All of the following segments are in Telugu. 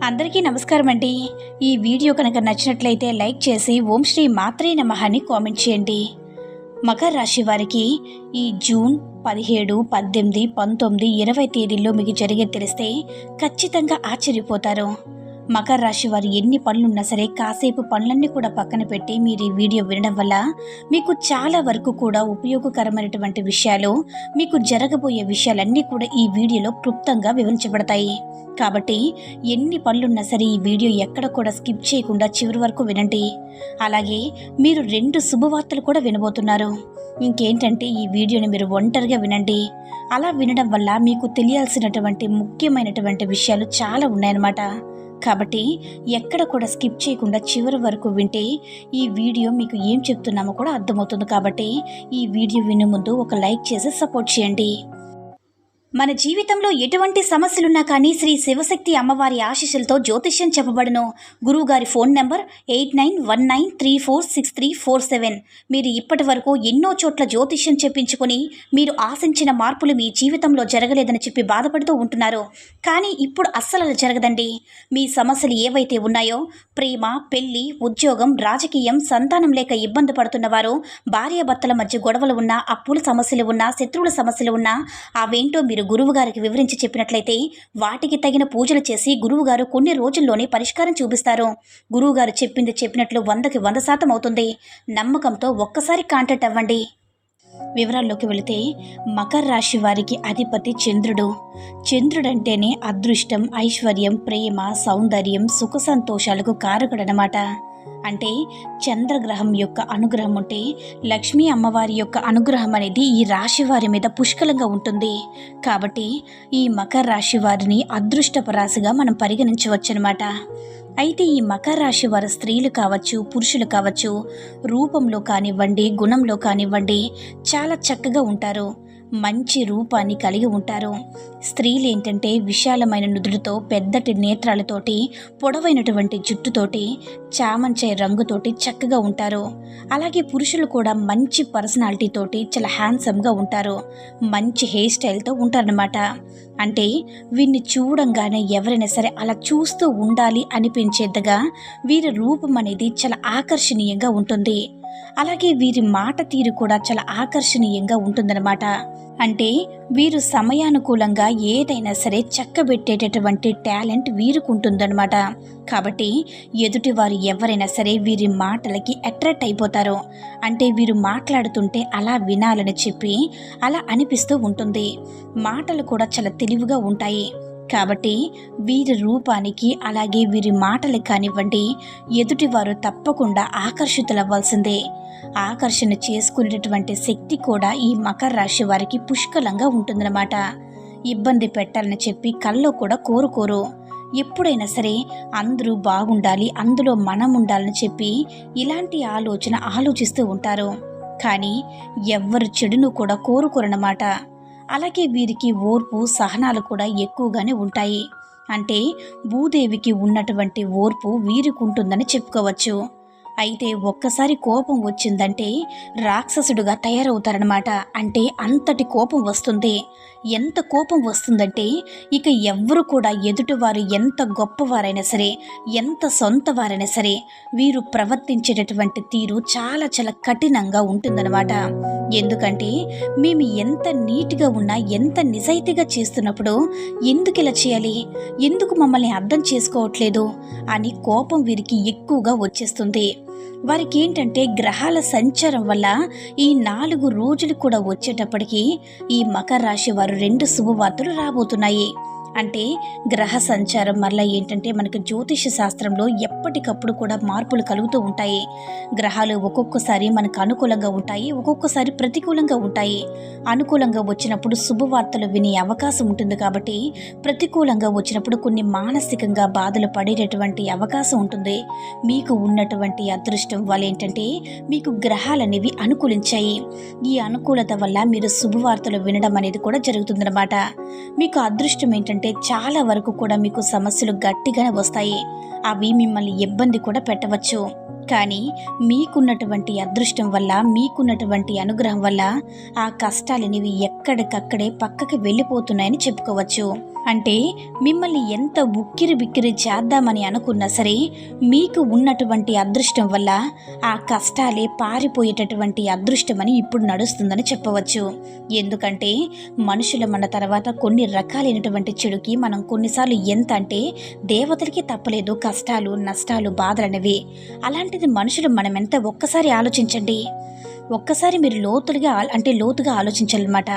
అందరికీ నమస్కారం అండి. ఈ వీడియో కనుక నచ్చినట్లయితే లైక్ చేసి ఓం శ్రీ మాత్రే నమః అని కామెంట్ చేయండి. మకర రాశి వారికి ఈ జూన్ 17, 18, 19, 20 తేదీల్లో మీకు జరిగేది తెలిస్తే ఖచ్చితంగా ఆశ్చర్యపోతారు. మకర రాశి వారు ఎన్ని పనులున్నా సరే కాసేపు పనులన్నీ కూడా పక్కన పెట్టి మీరు ఈ వీడియో వినడం వల్ల మీకు చాలా వరకు కూడా ఉపయోగకరమైనటువంటి విషయాలు, మీకు జరగబోయే విషయాలన్నీ కూడా ఈ వీడియోలో క్లుప్తంగా వివరించబడతాయి. కాబట్టి ఎన్ని పనులున్నా సరే ఈ వీడియో ఎక్కడ కూడా స్కిప్ చేయకుండా చివరి వరకు వినండి. అలాగే మీరు 2 శుభవార్తలు కూడా వినబోతున్నారు. ఇంకేంటంటే ఈ వీడియోని మీరు ఒంటరిగా వినండి. అలా వినడం వల్ల మీకు తెలియాల్సినటువంటి ముఖ్యమైనటువంటి విషయాలు చాలా ఉన్నాయన్నమాట. కాబట్టి ఎక్కడ కూడా స్కిప్ చేయకుండా చివరి వరకు వింటే ఈ వీడియో మీకు ఏం చెప్తున్నామో కూడా అర్థమవుతుంది. కాబట్టి ఈ వీడియో వినే ముందు ఒక లైక్ చేసి సపోర్ట్ చేయండి. మన జీవితంలో ఎటువంటి సమస్యలున్నా కానీ శ్రీ శివశక్తి అమ్మవారి ఆశీస్సులతో జ్యోతిష్యం చెప్పబడును. గురువుగారి ఫోన్ నెంబర్ 8919346347. మీరు ఇప్పటి వరకు ఎన్నో చోట్ల జ్యోతిష్యం చెప్పించుకొని మీరు ఆశించిన మార్పులు మీ జీవితంలో జరగలేదని చెప్పి బాధపడుతూ ఉంటున్నారు. కానీ ఇప్పుడు అస్సలు జరగదండి. మీ సమస్యలు ఏవైతే ఉన్నాయో, ప్రేమ, పెళ్లి, ఉద్యోగం, రాజకీయం, సంతానం లేక ఇబ్బంది పడుతున్నవారు, భార్యాభర్తల మధ్య గొడవలు ఉన్నా, అప్పుల సమస్యలు ఉన్నా, శత్రువుల సమస్యలు ఉన్నా, అవేంటో మీరు గురువుగారికి వివరించి చెప్పినట్లయితే వాటికి తగిన పూజలు చేసి గురువుగారు కొన్ని రోజుల్లోనే పరిష్కారం చూపిస్తారు. గురువుగారు చెప్పింది చెప్పినట్లు 100కి 100% అవుతుంది. నమ్మకంతో ఒక్కసారి కాంటాక్ట్ అవ్వండి. వివరాల్లోకి వెళితే మకర రాశి వారికి అధిపతి చంద్రుడు. చంద్రుడంటేనే అదృష్టం, ఐశ్వర్యం, ప్రేమ, సౌందర్యం, సుఖ సంతోషాలకు కారకుడనమాట. అంటే చంద్రగ్రహం యొక్క అనుగ్రహం ఉంటే లక్ష్మీ అమ్మవారి యొక్క అనుగ్రహం అనేది ఈ రాశి వారి మీద పుష్కలంగా ఉంటుంది. కాబట్టి ఈ మకర రాశి వారిని అదృష్టపు రాశిగా మనం పరిగణించవచ్చనమాట. అయితే ఈ మకర రాశి వారి స్త్రీలు కావచ్చు, పురుషులు కావచ్చు, రూపంలో కానివ్వండి, గుణంలో కానివ్వండి చాలా చక్కగా ఉంటారు. మంచి రూపాన్ని కలిగి ఉంటారు. స్త్రీలు ఏంటంటే విశాలమైన నుదుటితో, పెద్దటి నేత్రాలతోటి, పొడవైనటువంటి జుట్టుతోటి, చామంచాయ రంగుతోటి చక్కగా ఉంటారు. అలాగే పురుషులు కూడా మంచి పర్సనాలిటీతోటి చాలా హ్యాండ్సమ్గా ఉంటారు. మంచి హెయిర్ స్టైల్తో ఉంటారనమాట. అంటే వీరిని చూడంగానే ఎవరైనా సరే అలా చూస్తూ ఉండాలి అనిపించేదిగా వీరి రూపం అనేది చాలా ఆకర్షణీయంగా ఉంటుంది. అలాగే వీరి మాట తీరు కూడా చాలా ఆకర్షణీయంగా ఉంటుందన్నమాట. అంటే వీరు సమయానుకూలంగా ఏదైనా సరే చక్కబెట్టేటటువంటి టాలెంట్ వీరికి ఉంటుందన్నమాట. కాబట్టి ఎదుటివారు ఎవరైనా సరే వీరి మాటలకి అట్రాక్ట్ అయిపోతారు. అంటే వీరు మాట్లాడుతుంటే అలా వినాలని చెప్పి అలా అనిపిస్తూ ఉంటుంది. మాటలు కూడా చాలా తెలివిగా ఉంటాయి. కాబట్టి వీరి రూపానికి అలాగే వీరి మాటలకు కానివ్వండి ఎదుటివారు తప్పకుండా ఆకర్షితులవ్వాల్సిందే. ఆకర్షణ చేసుకునేటటువంటి శక్తి కూడా ఈ మకర రాశి వారికి పుష్కలంగా ఉంటుందన్నమాట. ఇబ్బంది పెట్టాలని చెప్పి కల్లో కూడా కోరుకోరు. ఎప్పుడైనా సరే అందరూ బాగుండాలి, అందులో మనం ఉండాలని చెప్పి ఇలాంటి ఆలోచిస్తూ ఉంటారు. కానీ ఎవ్వరు చెడును కూడా కోరుకోరన్నమాట. అలాగే వీరికి ఓర్పు, సహనాలు కూడా ఎక్కువగానే ఉంటాయి. అంటే భూదేవికి ఉన్నటువంటి ఓర్పు వీరికి ఉంటుందని చెప్పుకోవచ్చు. అయితే ఒక్కసారి కోపం వచ్చిందంటే రాక్షసుడుగా తయారవుతారనమాట. అంటే అంతటి కోపం వస్తుంది. ఎంత కోపం వస్తుందంటే ఇక ఎవ్వరు కూడా ఎదుటివారు ఎంత గొప్పవారైనా సరే, ఎంత సొంత వారైనా సరే వీరు ప్రవర్తించేటటువంటి తీరు చాలా చాలా కఠినంగా ఉంటుందన్నమాట. ఎందుకంటే మేము ఎంత నీట్గా ఉన్నా, ఎంత నిజాయితీగా చేస్తున్నప్పుడు ఎందుకు ఇలా చేయాలి, ఎందుకు మమ్మల్ని అర్థం చేసుకోవట్లేదు అని కోపం వీరికి ఎక్కువగా వచ్చేస్తుంది. వారికి ఏంటంటే గ్రహాల సంచారం వల్ల ఈ 4 రోజులు కూడా వచ్చేటప్పటికి ఈ మకర రాశి వారు 2 శుభవార్తలు రాబోతున్నాయి. అంటే గ్రహ సంచారం వల్ల ఏంటంటే మనకి జ్యోతిష శాస్త్రంలో ఎప్పటికప్పుడు కూడా మార్పులు కలుగుతూ ఉంటాయి. గ్రహాలు ఒక్కొక్కసారి మనకు అనుకూలంగా ఉంటాయి, ఒక్కొక్కసారి ప్రతికూలంగా ఉంటాయి. అనుకూలంగా వచ్చినప్పుడు శుభవార్తలు వినే అవకాశం ఉంటుంది. కాబట్టి ప్రతికూలంగా వచ్చినప్పుడు కొన్ని మానసికంగా బాధలు పడేటటువంటి అవకాశం ఉంటుంది. మీకు ఉన్నటువంటి అదృష్టం వల్ల ఏంటంటే మీకు గ్రహాలనేవి అనుకూలించాయి. ఈ అనుకూలత వల్ల మీరు శుభవార్తలు వినడం అనేది కూడా జరుగుతుందన్నమాట. మీకు అదృష్టం ఏంటంటే చాలా వరకు కూడా మీకు సమస్యలు గట్టిగానే వస్తాయి. అవి మిమ్మల్ని ఇబ్బంది కూడా పెట్టవచ్చు. కానీ మీకున్నటువంటి అదృష్టం వల్ల, మీకున్నటువంటి అనుగ్రహం వల్ల ఆ కష్టాలనేవి ఎక్కడికక్కడే పక్కకి వెళ్ళిపోతున్నాయని చెప్పుకోవచ్చు. అంటే మిమ్మల్ని ఎంత ఉక్కిరి బిక్కిరి చేద్దామని అనుకున్నా సరే మీకు ఉన్నటువంటి అదృష్టం వల్ల ఆ కష్టాలే పారిపోయేటటువంటి అదృష్టమని ఇప్పుడు నడుస్తుందని చెప్పవచ్చు. ఎందుకంటే మనుషుల మన తర్వాత కొన్ని రకాలైనటువంటి చెడుకి మనం కొన్నిసార్లు ఎంత అంటే దేవతలకి తప్పలేదు కష్టాలు నష్టాలు బాధలనేవి. అలాంటిది మనుషులు మనం ఎంత ఒక్కసారి ఆలోచించండి. ఒక్కసారి మీరు లోతుగా ఆలోచించాలన్నమాట.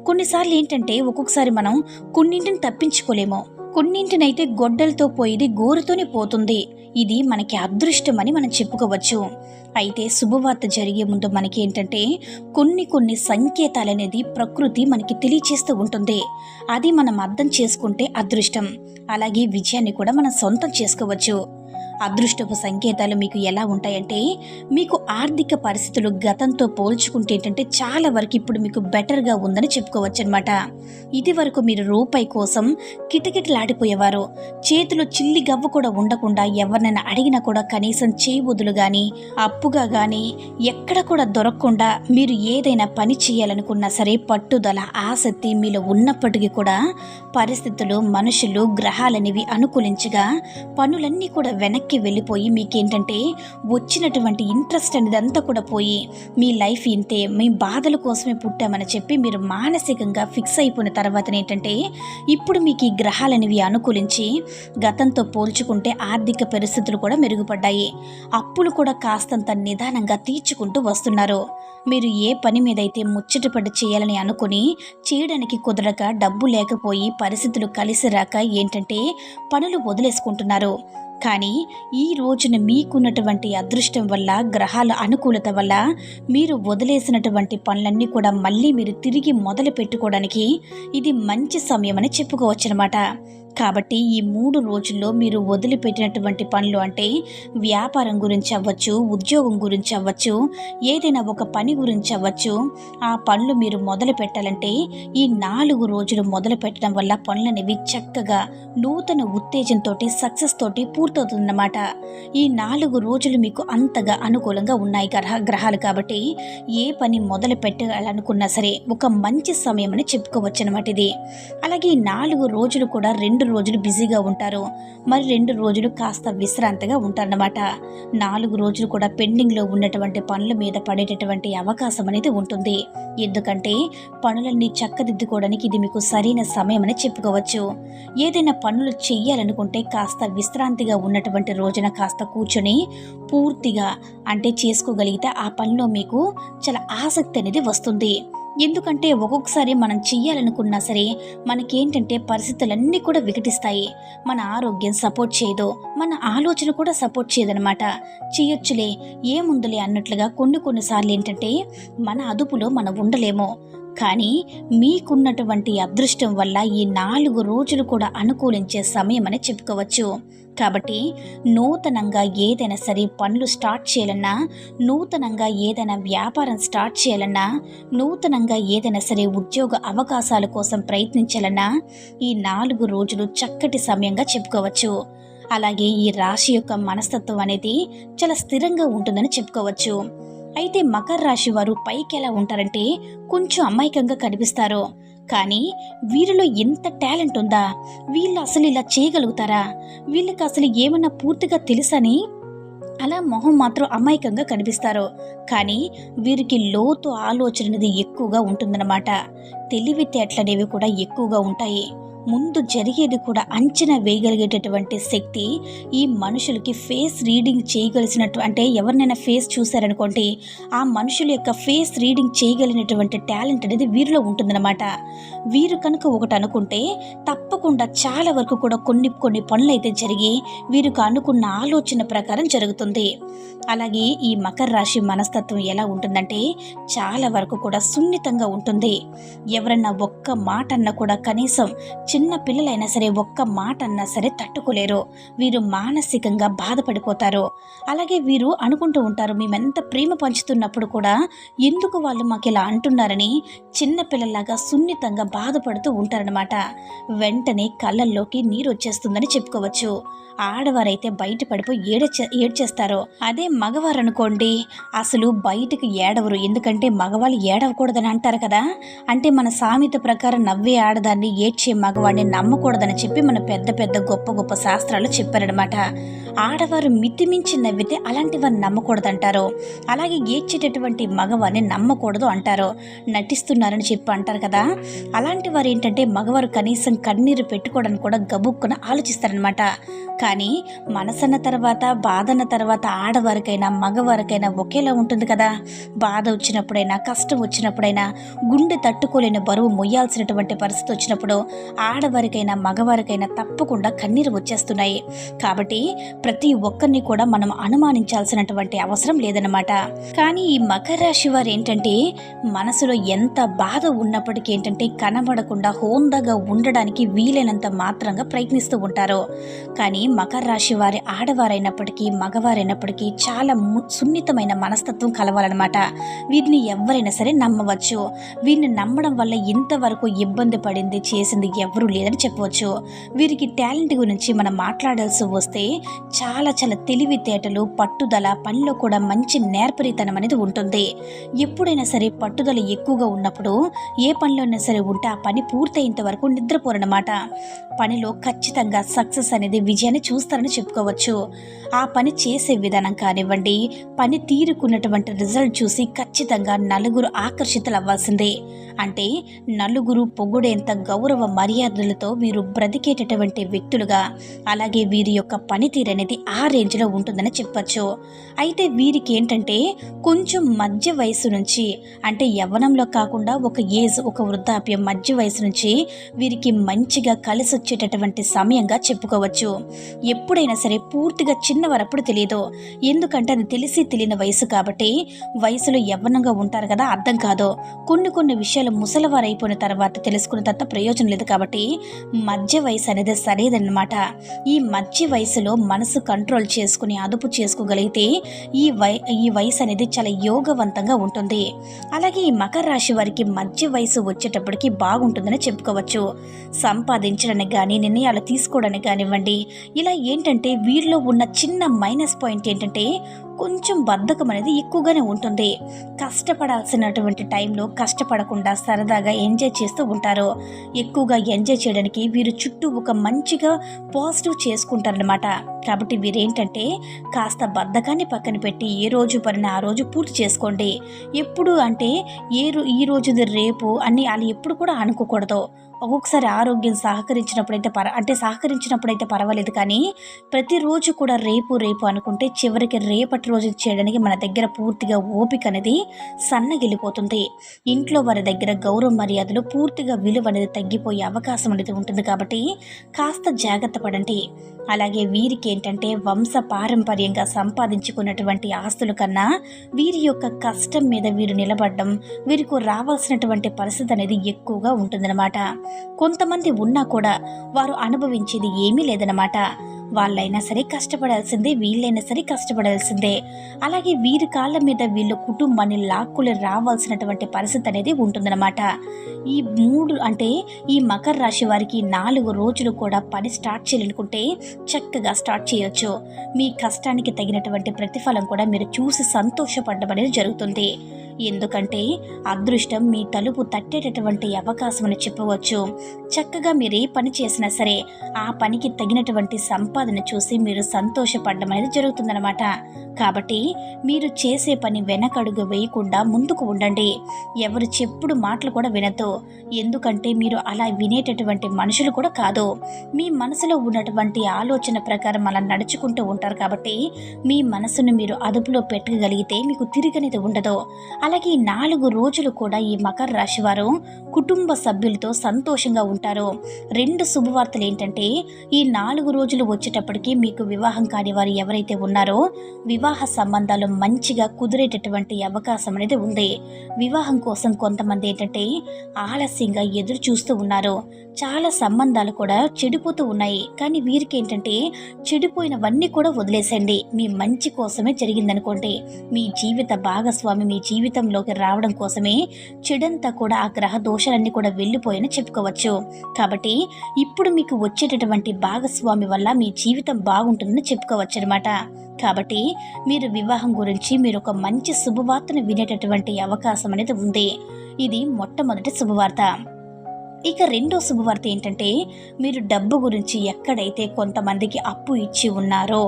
కొన్నిసార్లు ఏంటంటే ఒక్కొక్కసారి మనం కొన్నింటిని తప్పించుకోలేము, కొన్నింటినైతే గొడ్డలతో పోయేది గోరుతోనే పోతుంది. ఇది మనకి అదృష్టం అని మనం చెప్పుకోవచ్చు. అయితే శుభవార్త జరిగే ముందు మనకి ఏంటంటే కొన్ని సంకేతాలనేది ప్రకృతి మనకి తెలియచేస్తూ ఉంటుంది. అది మనం అర్థం చేసుకుంటే అదృష్టం, అలాగే విజయాన్ని కూడా మనం సొంతం చేసుకోవచ్చు. అదృష్టపు సంకేతాలు మీకు ఎలా ఉంటాయంటే మీకు ఆర్థిక పరిస్థితులు గతంతో పోల్చుకుంటే ఏంటంటే చాలా వరకు ఇప్పుడు మీకు బెటర్గా ఉందని చెప్పుకోవచ్చు అనమాట. ఇది వరకు మీరు రూపాయి కోసం కిటకిటలాడిపోయేవారు. చేతిలో చిల్లి గవ్వ కూడా ఉండకుండా ఎవరినైనా అడిగినా కూడా కనీసం చేయబుదులు కానీ అప్పుగా కానీ ఎక్కడ కూడా దొరకకుండా మీరు ఏదైనా పని చేయాలనుకున్నా సరే పట్టుదల ఆసక్తి మీలో ఉన్నప్పటికీ కూడా పరిస్థితులు మనుషులు గ్రహాలనేవి అనుకూలించగా పనులన్నీ కూడా వెనక్కి వెళ్ళిపోయి మీకేంటంటే వచ్చినటువంటి ఇంట్రెస్ట్ అనేది అంతా కూడా పోయి మీ లైఫ్ ఇంతే, మీ బాధల కోసమే పుట్టామని చెప్పి మీరు మానసికంగా ఫిక్స్ అయిపోయిన తర్వాత ఏంటంటే ఇప్పుడు మీకు ఈ గ్రహాలనేవి అనుకూలించి గతంతో పోల్చుకుంటే ఆర్థిక పరిస్థితులు కూడా మెరుగుపడ్డాయి. అప్పులు కూడా కాస్తంత నిదానంగా తీర్చుకుంటూ వస్తున్నారు. మీరు ఏ పని మీదైతే ముచ్చటపడి చేయాలని అనుకుని చేయడానికి కుదరక డబ్బు లేకపోయి పరిస్థితులు కలిసి రాక ఏంటంటే పనులు వదిలేసుకుంటున్నారు. కానీ ఈ రోజున మీకున్నటువంటి అదృష్టం వల్ల గ్రహాల అనుకూలత వల్ల మీరు వదిలేసినటువంటి పనులన్నీ కూడా మళ్ళీ మీరు తిరిగి మొదలు పెట్టుకోవడానికి ఇది మంచి సమయం అని చెప్పుకోవచ్చు అనమాట. కాబట్టి ఈ 3 రోజుల్లో మీరు వదిలిపెట్టినటువంటి పనులు అంటే వ్యాపారం గురించి అవ్వచ్చు, ఉద్యోగం గురించి అవ్వచ్చు, ఏదైనా ఒక పని గురించి అవ్వచ్చు, ఆ పనులు మీరు మొదలు పెట్టాలంటే ఈ 4 రోజులు మొదలు పెట్టడం వల్ల పనులనేవి చక్కగా నూతన ఉత్తేజంతో సక్సెస్ తోటి పూర్తవుతుందన్నమాట. ఈ 4 రోజులు మీకు అంతగా అనుకూలంగా ఉన్నాయి గ్రహాలు. కాబట్టి ఏ పని మొదలు పెట్టాలనుకున్నా సరే ఒక మంచి సమయం అని చెప్పుకోవచ్చు అనమాట ఇది. అలాగే ఈ 4 రోజులు కూడా 2 రోజులు బిజీగా ఉంటారు, మరి 2 రోజులు కాస్త విశ్రాంతిగా ఉంటారన్నమాట. 4 రోజులు కూడా పెండింగ్లో ఉన్నటువంటి పనుల మీద పడేటటువంటి అవకాశం అనేది ఉంటుంది. ఎందుకంటే పనులన్నీ చక్కదిద్దుకోవడానికి ఇది మీకు సరైన సమయం అని చెప్పుకోవచ్చు. ఏదైనా పనులు చెయ్యాలనుకుంటే కాస్త విశ్రాంతిగా ఉన్నటువంటి రోజున కాస్త కూర్చొని పూర్తిగా అంటే చేసుకోగలిగితే ఆ పనిలో మీకు చాలా ఆసక్తి అనేది వస్తుంది. ఎందుకంటే ఒక్కొక్కసారి మనం చెయ్యాలనుకున్నా సరే మనకేంటంటే పరిస్థితులన్నీ కూడా వికటిస్తాయి. మన ఆరోగ్యం సపోర్ట్ చేయదు, మన ఆలోచన కూడా సపోర్ట్ చేయదనమాట. చేయొచ్చులే ఏముందులే అన్నట్లుగా కొన్నిసార్లు ఏంటంటే మన అదుపులో మనం ఉండలేము. కానీ మీకున్నటువంటి అదృష్టం వల్ల ఈ 4 రోజులు కూడా అనుకూలించే సమయం అని చెప్పుకోవచ్చు. కాబట్టి నూతనంగా ఏదైనా సరే పనులు స్టార్ట్ చేయాలన్నా, నూతనంగా ఏదైనా వ్యాపారం స్టార్ట్ చేయాలన్నా, నూతనంగా ఏదైనా సరే ఉద్యోగ అవకాశాల కోసం ప్రయత్నించాలన్నా ఈ 4 రోజులు చక్కటి సమయంగా చెప్పుకోవచ్చు. అలాగే ఈ రాశి యొక్క మనస్తత్వం అనేది చాలా స్థిరంగా ఉంటుందని చెప్పుకోవచ్చు. అయితే మకర రాశి వారు పైకి ఎలా ఉంటారంటే కొంచెం అమాయకంగా కనిపిస్తారు. కానీ వీరిలో ఎంత టాలెంట్ ఉందా, వీళ్ళు అసలు ఇలా చేయగలుగుతారా, వీళ్ళకి అసలు ఏమన్నా పూర్తిగా తెలుసని అలా మొహం మాత్రం అమాయకంగా కనిపిస్తారు. కానీ వీరికి లోతు ఆలోచన అనేది ఎక్కువగా ఉంటుందన్నమాట. తెలివితేటలనేవి కూడా ఎక్కువగా ఉంటాయి. ముందు జరిగేది కూడా అంచనా వేయగలిగేటటువంటి శక్తి ఈ మనుషులకి ఫేస్ రీడింగ్ చేయగలిసినట్టు అంటే ఎవరినైనా ఫేస్ చూశారనుకోండి ఆ మనుషుల యొక్క ఫేస్ రీడింగ్ చేయగలిగినటువంటి టాలెంట్ అనేది వీరిలో ఉంటుందన్నమాట. వీరు కనుక ఒకటి అనుకుంటే తప్పకుండా చాలా వరకు కూడా కొన్ని పనులు అయితే జరిగి వీరికి అనుకున్న ఆలోచన ప్రకారం జరుగుతుంది. అలాగే ఈ మకర రాశి మనస్తత్వం ఎలా ఉంటుందంటే చాలా వరకు కూడా సున్నితంగా ఉంటుంది. ఎవరన్నా ఒక్క మాట అన్నా కూడా కనీసం చిన్న పిల్లలైనా సరే ఒక్క మాట అన్నా సరే తట్టుకోలేరు. వీరు మానసికంగా బాధపడిపోతారు. అలాగే వీరు అనుకుంటూ ఉంటారు మేమెంత ప్రేమ పంచుతున్నప్పుడు కూడా ఎందుకు వాళ్ళు మాకు ఇలా అంటున్నారని చిన్న పిల్లల్లాగా సున్నితంగా బాధపడుతూ ఉంటారనమాట. వెంటనే కళ్ళల్లోకి నీరు వచ్చేస్తుందని చెప్పుకోవచ్చు. ఆడవారైతే బయట పడిపోయి ఏడ్చేస్తారు. అదే మగవారు అనుకోండి అసలు బయటకు ఏడవరు. ఎందుకంటే మగవాళ్ళు ఏడవకూడదని అంటారు కదా. అంటే మన సామెత ప్రకారం నవ్వే ఆడదాన్ని ఏడ్చే మగవాళ్ళు మగవాడిని నమ్మకూడదని చెప్పి మన పెద్ద పెద్ద గొప్ప గొప్ప శాస్త్రాలు చెప్పారనమాట. ఆడవారు మితిమించి నవ్వితే అలాంటి వారిని నమ్మకూడదంటారు. అలాగే ఏడ్చేటటువంటి మగవారిని నమ్మకూడదు అంటారు. నటిస్తున్నారని చెప్పి అంటారు కదా. అలాంటి వారు ఏంటంటే మగవారు కనీసం కన్నీరు పెట్టుకోవడానికి కూడా గబుక్కున ఆలోచిస్తారనమాట. కానీ మనసన్న తర్వాత బాధన్న తర్వాత ఆడవారికైనా మగవారికైనా ఒకేలా ఉంటుంది కదా. బాధ వచ్చినప్పుడైనా కష్టం వచ్చినప్పుడైనా గుండె తట్టుకోలేని బరువు మొయ్యాల్సినటువంటి పరిస్థితి వచ్చినప్పుడు ఆడవారికైనా మగవారికైనా తప్పకుండా కన్నీరు వచ్చేస్తున్నాయి. కాబట్టి ప్రతి ఒక్కరిని కూడా మనం అనుమానించాల్సినటువంటి అవసరం లేదన్నమాట. కానీ ఈ మకర రాశి వారు ఏంటంటే మనసులో ఎంత బాధ ఉన్నప్పటికీ ఏంటంటే కనబడకుండా హోందాగా ఉండడానికి వీలైనంత మాత్రంగా ప్రయత్నిస్తూ ఉంటారు. కానీ మకర రాశి వారి ఆడవారైనప్పటికీ మగవారైనప్పటికీ చాలా సున్నితమైన మనస్తత్వం కలవాలన్నమాట. వీరిని ఎవరైనా సరే నమ్మవచ్చు. వీరిని నమ్మడం వల్ల ఇంతవరకు ఇబ్బంది పడింది చేసింది ఎవరూ లేదని చెప్పవచ్చు. వీరికి టాలెంట్ గురించి మనం మాట్లాడాల్సి వస్తే చాలా చాలా తెలివితేటలు, పట్టుదల, పనిలో కూడా మంచి నేర్పరితనం అనేది ఉంటుంది. ఎప్పుడైనా సరే పట్టుదల ఎక్కువగా ఉన్నప్పుడు ఏ పనిలోనైనా సరే ఉంటే ఆ పని పూర్తయ్యేంత వరకు నిద్రపోరన్నమాట. పనిలో ఖచ్చితంగా సక్సెస్ అనేది విజయాన్ని చూస్తారని చెప్పుకోవచ్చు. ఆ పని చేసే విధానం కానివ్వండి, పని తీరుకున్నటువంటి రిజల్ట్ చూసి ఖచ్చితంగా నలుగురు ఆకర్షితులు అవ్వాల్సిందే. అంటే నలుగురు పొగుడేంత గౌరవ మర్యాదలతో వీరు బ్రతికేటటువంటి వ్యక్తులుగా, అలాగే వీరి యొక్క పనితీరు అనేది ఆ రేంజ్లో ఉంటుందని చెప్పచ్చు. అయితే వీరికి ఏంటంటే కొంచెం మధ్య వయసు నుంచి, అంటే యవ్వనంలో కాకుండా ఒక ఏజ్, ఒక వృద్ధాప్యం మధ్య వయసు నుంచి వీరికి మంచిగా కలిసి వచ్చేటటువంటి సమయంగా చెప్పుకోవచ్చు. ఎప్పుడైనా సరే పూర్తిగా చిన్నవారప్పుడు తెలియదు. ఎందుకంటే అది తెలిసి తెలియని వయసు కాబట్టి. వయసులో యవ్వనంగా ఉంటారు కదా, అర్థం కాదు. కొన్ని విషయాలు ముసలివారైపోయిన తర్వాత తెలుసుకున్న తర్వాత ప్రయోజనం లేదు. కాబట్టి మధ్య వయసు అనేది సరేదన్నమాట. ఈ మధ్య వయసులో మనసు కంట్రోల్ చేసుకుని అదుపు చేసుకోగలిగితే ఈ వయసు అనేది చాలా యోగవంతంగా ఉంటుంది. అలాగే ఈ మకర రాశి వారికి మధ్య వయసు వచ్చేటప్పటికి బాగుంటుందని చెప్పుకోవచ్చు. సంపాదించడానికి కానీ నిర్ణయాలు తీసుకోవడానికి కానివ్వండి, ఇలా ఏంటంటే వీరిలో ఉన్న చిన్న మైనస్ పాయింట్ ఏంటంటే కొంచెం బద్ధకం అనేది ఎక్కువగానే ఉంటుంది. కష్టపడాల్సినటువంటి టైంలో కష్టపడకుండా సరదాగా ఎంజాయ్ చేస్తూ ఉంటారు. ఎక్కువగా ఎంజాయ్ చేయడానికి వీరు చుట్టూ ఒక మంచిగా పాజిటివ్ చేసుకుంటారనమాట. కాబట్టి వీరేంటంటే కాస్త బద్ధకాన్ని పక్కన పెట్టి ఏ రోజు పనిని ఆ రోజు పూర్తి చేసుకోండి. ఎప్పుడు అంటే ఈ రోజుది రేపు అని అలా ఎప్పుడు కూడా అనుకోకూడదు. ఒక్కొక్కసారి ఆరోగ్యం సహకరించినప్పుడైతే పర్వాలేదు. కానీ ప్రతిరోజు కూడా రేపు అనుకుంటే చివరికి రేపటి రోజు చేయడానికి మన దగ్గర పూర్తిగా ఓపిక అనేది సన్నగిలిపోతుంది. ఇంట్లో వారి దగ్గర గౌరవ మర్యాదలు పూర్తిగా విలువ అనేది తగ్గిపోయే అవకాశం అనేది ఉంటుంది. కాబట్టి కాస్త జాగ్రత్త పడండి. అలాగే వీరికి ఏంటంటే వంశ పారంపర్యంగా సంపాదించుకున్నటువంటి ఆస్తుల కన్నా వీరి యొక్క కష్టం మీద వీరు నిలబడడం, వీరికి రావాల్సినటువంటి పరిస్థితి అనేది ఎక్కువగా ఉంటుందన్నమాట. కొంతమంది ఉన్నా కూడా వారు అనుభవించేది ఏమీ లేదన్నమాట. వాళ్ళైనా సరే కష్టపడాల్సిందే, వీళ్ళైనా సరే కష్టపడాల్సిందే. అలాగే వీరి కాళ్ళ మీద వీళ్ళు కుటుంబాన్ని లాక్కులు రావాల్సినటువంటి పరిస్థితి అనేది ఉంటుందన్నమాట. ఈ మకర రాశి వారికి 4 రోజులు కూడా పని స్టార్ట్ చేయాలనుకుంటే చక్కగా స్టార్ట్ చేయొచ్చు. మీ కష్టానికి తగినటువంటి ప్రతిఫలం కూడా మీరు చూసి సంతోషపడడం అనేది జరుగుతుంది. ఎందుకంటే అదృష్టం మీ తలుపు తట్టేటటువంటి అవకాశం అని చెప్పవచ్చు. చక్కగా మీరు ఏ పని చేసినా సరే ఆ పనికి తగినటువంటి సంపాదన చూసి మీరు సంతోషపడడం అనేది జరుగుతుందన్నమాట. కాబట్టి మీరు చేసే పని వెనకడుగు వేయకుండా ముందుకు ఉండండి. ఎవరు చెప్పుడు మాటలు కూడా వినద్దు. ఎందుకంటే మీరు అలా వినేటటువంటి మనుషులు కూడా కాదు. మీ మనసులో ఉన్నటువంటి ఆలోచన ప్రకారం అలా నడుచుకుంటూ ఉంటారు. కాబట్టి మీ మనసును మీరు అదుపులో పెట్టగలిగితే మీకు తిరిగనేది ఉండదు. అలాగే 4 రోజులు కూడా ఈ మకర రాశి వారు కుటుంబ సభ్యులతో సంతోషంగా ఉంటారు. 2 శుభవార్తలు ఏంటంటే ఈ 4 రోజులు వచ్చేటప్పటికి మీకు వివాహం కాని వారు ఎవరైతే ఉన్నారో వివాహ సంబంధాలు మంచిగా కుదిరేటటువంటి అవకాశం అనేది ఉంది. వివాహం కోసం కొంతమంది ఏంటంటే ఆలస్యంగా ఎదురు చూస్తూ ఉన్నారు. చాలా సంబంధాలు కూడా చెడిపోతూ ఉన్నాయి. కానీ వీరికి ఏంటంటే చెడిపోయినవన్నీ కూడా వదిలేసండి. మీ మంచి కోసమే జరిగిందనుకోండి. మీ జీవిత భాగస్వామి మీ జీవితంలోకి రావడం కోసమే చెడంతా కూడా ఆ గ్రహ దోషాలన్నీ కూడా వెళ్ళిపోయని చెప్పుకోవచ్చు. కాబట్టి ఇప్పుడు మీకు వచ్చేటటువంటి భాగస్వామి వల్ల మీ జీవితం బాగుంటుందని చెప్పుకోవచ్చు అనమాట. కాబట్టి మీరు వివాహం గురించి మీరు ఒక మంచి శుభవార్తను వినేటటువంటి అవకాశం అనేది ఉంది. ఇది మొట్టమొదటి శుభవార్త. ఇక రెండో శుభవార్త ఏంటంటే, మీరు డబ్బు గురించి ఎక్కడైతే కొంతమందికి అప్పు ఇచ్చి ఉన్నారో,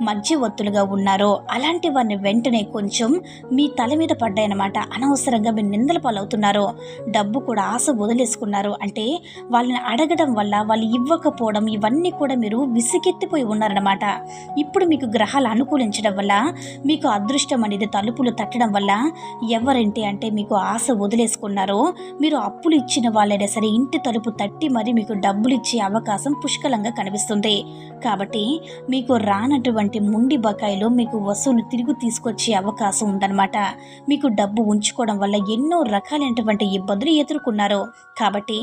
మధ్యవర్తులుగా ఉన్నారో అలాంటి వారిని వెంటనే కొంచెం మీ తల మీద పడ్డాయన్నమాట. అనవసరంగా మీరు నిందల పాలవుతున్నారో, డబ్బు కూడా ఆశ వదిలేసుకున్నారు. అంటే వాళ్ళని అడగడం వల్ల వాళ్ళు ఇవ్వకపోవడం, ఇవన్నీ కూడా మీరు విసిగెత్తిపోయి ఉన్నారన్నమాట. ఇప్పుడు మీకు గ్రహాలు అనుకూలించడం వల్ల, మీకు అదృష్టం అనేది తలుపులు తట్టడం వల్ల ఎవరంటే అంటే మీకు ఆశ వదిలేసుకున్నారో, మీరు అప్పులు ఇచ్చిన వాళ్ళైనా సరే ఇంటి తలుపు తట్టి మరి మీకు డబ్బులు ఇచ్చే అవకాశం పుష్కలంగా కనిపిస్తుంది. కాబట్టి మీకు రానటువంటి ముండి బకాయిలు మీకు వసూలు తిరిగి తీసుకొచ్చే అవకాశం ఉందన్నమాట. మీకు డబ్బు ఉంచుకోవడం వల్ల ఎన్నో రకాలైనటువంటి ఇబ్బందులు ఎదుర్కొన్నారు. కాబట్టి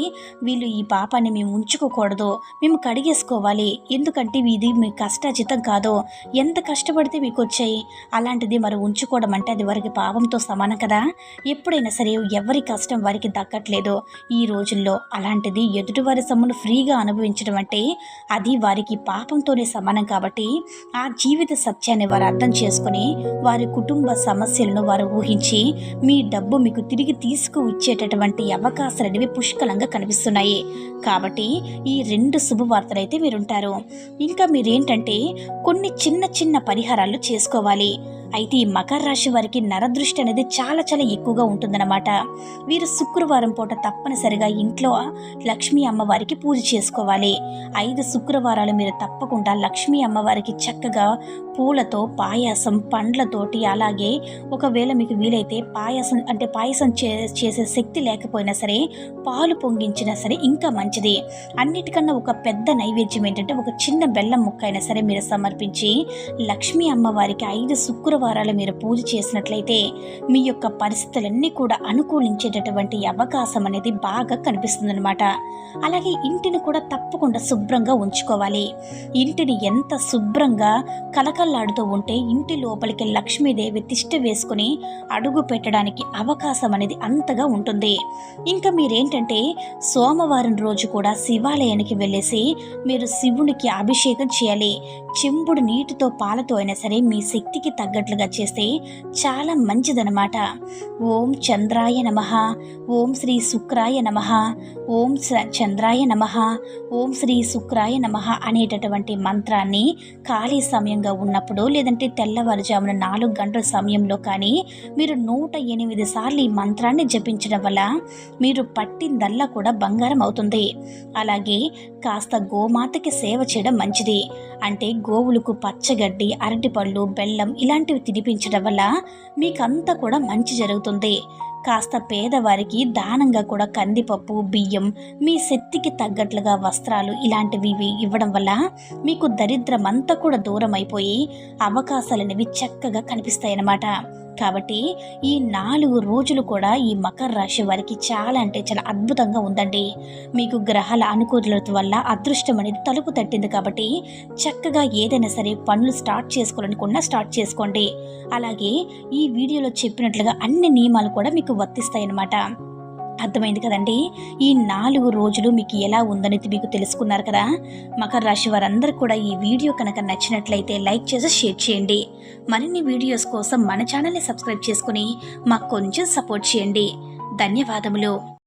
వీళ్ళు ఈ పాపాన్ని మేము ఉంచుకోకూడదు, మేము కడిగేసుకోవాలి, ఎందుకంటే ఇది మీ కష్టాజితం కాదు, ఎంత కష్టపడితే మీకు వచ్చాయి, అలాంటిది మరి ఉంచుకోవడం అంటే అది వారికి పాపంతో సమానం కదా. ఎప్పుడైనా సరే ఎవరి కష్టం వారికి దక్కట్లేదు ఈ రోజుల్లో. అలాంటిది ఎదుటివారి సొమ్మును ఫ్రీగా అనుభవించడం అంటే అది వారికి పాపంతోనే సమానం. కాబట్టి ఆ జీవిత సత్యాన్ని వారు అర్థం చేసుకుని వారి కుటుంబ సమస్యలను వారు ఊహించి మీ డబ్బు మీకు తిరిగి తీసుకువచ్చేటటువంటి అవకాశాలు అనేవి పుష్కలంగా కనిపిస్తున్నాయి. కాబట్టి ఈ రెండు శుభవార్తలు అయితే మీరుంటారు. ఇంకా మీరేంటంటే కొన్ని చిన్న చిన్న పరిహారాలు చేసుకోవాలి. అయితే ఈ మకర రాశి వారికి నరదృష్టి అనేది చాలా చాలా ఎక్కువగా ఉంటుందన్నమాట. వీరు శుక్రవారం పూట తప్పనిసరిగా ఇంట్లో లక్ష్మీ అమ్మవారికి పూజ చేసుకోవాలి. 5 శుక్రవారాలు మీరు తప్పకుండా లక్ష్మీ అమ్మవారికి చక్కగా పూలతో పాయాసం, పండ్లతోటి, అలాగే ఒకవేళ మీకు వీలైతే పాయసం చేసే శక్తి లేకపోయినా సరే పాలు పొంగించినా సరే ఇంకా మంచిది. అన్నిటికన్నా ఒక పెద్ద నైవేద్యం ఏంటంటే ఒక చిన్న బెల్లం ముక్క అయినా సరే మీరు సమర్పించి లక్ష్మీ అమ్మవారికి 5 శుక్రవారాలు మీరు పూజ చేసినట్లయితే మీ యొక్క పరిస్థితులన్నీ కూడా అనుకూలించేటటువంటి అవకాశం అనేది బాగా కనిపిస్తుందన్నమాట. అలాగే ఇంటిని కూడా తప్పకుండా శుభ్రంగా ఉంచుకోవాలి. ఇంటిని ఎంత శుభ్రంగా కలకల్లాడుతూ ఉంటే ఇంటి లోపలికి లక్ష్మీదేవి తిష్ట వేసుకుని అడుగు పెట్టడానికి అవకాశం అనేది అంతగా ఉంటుంది. ఇంకా మీరేంటంటే సోమవారం రోజు కూడా శివాలయానికి వెళ్ళేసి మీరు శివునికి అభిషేకం చేయాలి. చెంబుడు నీటితో పాలతో అయినా సరే మీ శక్తికి తగ్గట్లుగా చేస్తే చాలా మంచిదనమాట. ఓం చంద్రాయ నమః, ఓం శ్రీ శుక్రాయ నమః, ఓం చంద్రాయ నమః, ఓం శ్రీ శుక్రాయ నమః అనేటటువంటి మంత్రాన్ని ఖాళీ సమయంగా ఉన్నప్పుడు, లేదంటే తెల్లవారుజామున 4 గంటల సమయంలో కానీ మీరు 108 సార్లు ఈ మంత్రాన్ని జపించడం వల్ల మీరు పట్టిందల్లా కూడా బంగారం అవుతుంది. అలాగే కాస్త గోమాతకి సేవ చేయడం మంచిది. అంటే గోవులకు పచ్చగడ్డి, అరటిపళ్ళు, బెల్లం ఇలాంటివి తినిపించడం వల్ల మీకంతా కూడా మంచి జరుగుతుంది. కాస్త పేదవారికి దానంగా కూడా కందిపప్పు, బియ్యం, మీ శక్తికి తగ్గట్లుగా వస్త్రాలు ఇలాంటివి ఇవ్వడం వల్ల మీకు దరిద్రం అంతా కూడా దూరం అయిపోయి అవకాశాలు అనేవి చక్కగా కనిపిస్తాయన్నమాట. కాబట్టి ఈ 4 రోజులు కూడా ఈ మకర రాశి వారికి చాలా అంటే చాలా అద్భుతంగా ఉందండి. మీకు గ్రహాల అనుకూలత వల్ల అదృష్టం అనేది తలుపు తట్టింది. కాబట్టి చక్కగా ఏదైనా సరే పనులు స్టార్ట్ చేసుకోవాలనుకున్నా స్టార్ట్ చేసుకోండి. అలాగే ఈ వీడియోలో చెప్పినట్లుగా అన్ని నియమాలు కూడా మీకు వర్తిస్తాయన్నమాట. అర్థమైంది కదండి. ఈ 4 రోజులు మీకు ఎలా ఉందనేది మీకు తెలుసుకున్నారు కదా. మకర రాశి వారందరూ కూడా ఈ వీడియో కనుక నచ్చినట్లయితే లైక్ చేసి షేర్ చేయండి. మరిన్ని వీడియోస్ కోసం మన ఛానల్ని సబ్స్క్రైబ్ చేసుకుని మాకు కొంచెం సపోర్ట్ చేయండి. ధన్యవాదములు.